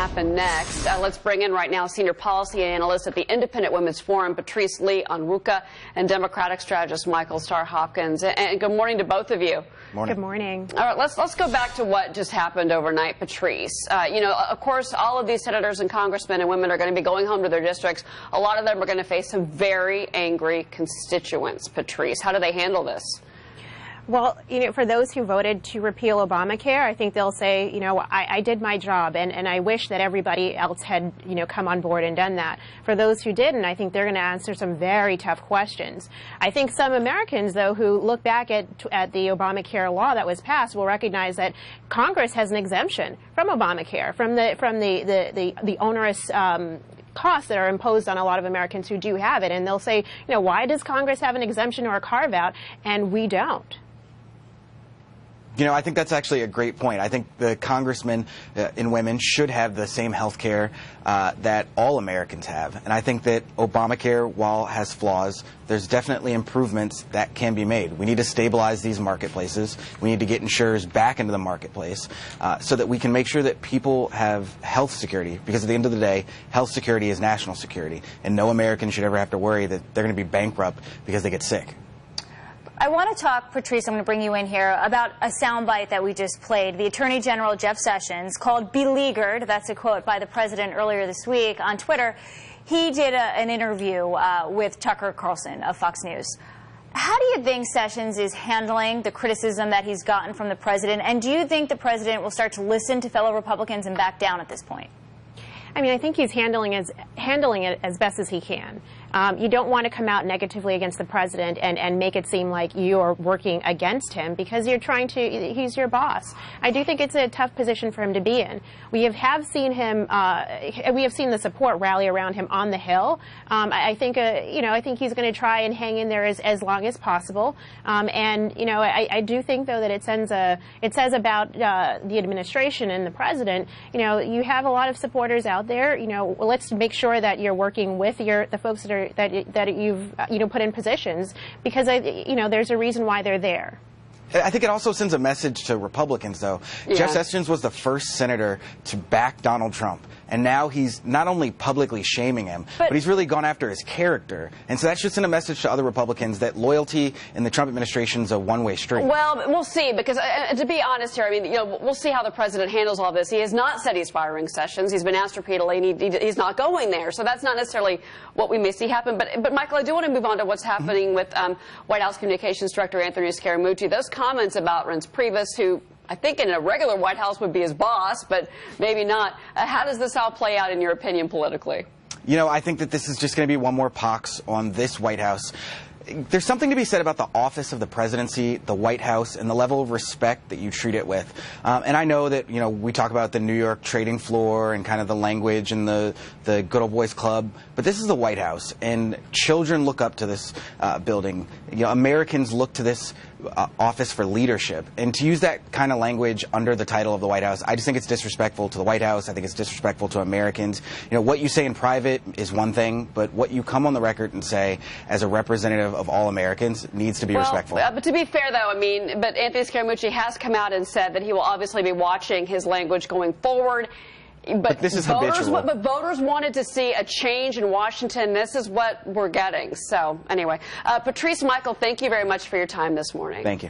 happen next. Let's bring in right now senior policy analyst at the Independent Women's Forum, Patrice Lee Onwuka, and Democratic strategist Michael Starr Hopkins. And good morning to both of you. Morning. Good morning. All right, let's go back to what just happened overnight, Patrice. Of course, all of these senators and congressmen and women are going to be going home to their districts. A lot of them are going to face some very angry constituents. Patrice, how do they handle this? Well, for those who voted to repeal Obamacare, I think they'll say, I did my job, and I wish that everybody else had, come on board and done that. For those who didn't, I think they're going to answer some very tough questions. I think some Americans, though, who look back at the Obamacare law that was passed will recognize that Congress has an exemption from Obamacare, from the onerous costs that are imposed on a lot of Americans who do have it. And they'll say, why does Congress have an exemption or a carve-out and we don't? I think that's actually a great point. I think the congressmen and women should have the same health care that all Americans have. And I think that Obamacare, while has flaws, there's definitely improvements that can be made. We need to stabilize these marketplaces. We need to get insurers back into the marketplace so that we can make sure that people have health security. Because at the end of the day, health security is national security. And no American should ever have to worry that they're going to be bankrupt because they get sick. I want to talk, Patrice, I'm going to bring you in here, about a soundbite that we just played. The Attorney General, Jeff Sessions, called beleaguered, that's a quote by the president earlier this week on Twitter. He did an interview with Tucker Carlson of Fox News. How do you think Sessions is handling the criticism that he's gotten from the president? And do you think the president will start to listen to fellow Republicans and back down at this point? I think he's handling it as best as he can. You don't want to come out negatively against the president and make it seem like you're working against him because he's your boss. I do think it's a tough position for him to be in. We have seen him, we have seen the support rally around him on the Hill. I think he's going to try and hang in there as long as possible. I do think, though, that it says about the administration and the president, you have a lot of supporters out there. Let's make sure that you're working with the folks that you've put in positions because there's a reason why they're there. I think it also sends a message to Republicans, though. Yeah. Jeff Sessions was the first senator to back Donald Trump. And now he's not only publicly shaming him, but he's really gone after his character. And so that should send a message to other Republicans that loyalty in the Trump administration is a one-way street. Well, we'll see, because to be honest here, we'll see how the president handles all this. He has not said he's firing Sessions. He's been asked repeatedly, and he's not going there. So that's not necessarily what we may see happen. But Michael, I do want to move on to what's happening with White House Communications Director Anthony Scaramucci. Those comments about Reince Priebus, who I think in a regular White House would be his boss, but maybe not. How does this all play out in your opinion politically? I think that this is just going to be one more pox on this White House. There's something to be said about the office of the presidency, the White House, and the level of respect that you treat it with. And I know that, we talk about the New York trading floor and kind of the language and the good old boys club, but this is the White House, and children look up to this building. Americans look to this office for leadership. And to use that kind of language under the title of the White House, I just think it's disrespectful to the White House. I think it's disrespectful to Americans. What you say in private is one thing, but what you come on the record and say as a representative of all Americans needs to be respectful. But to be fair, though, but Anthony Scaramucci has come out and said that he will obviously be watching his language going forward. But this is habitual. But voters wanted to see a change in Washington. This is what we're getting. So anyway, Patrice, Michael, thank you very much for your time this morning. Thank you.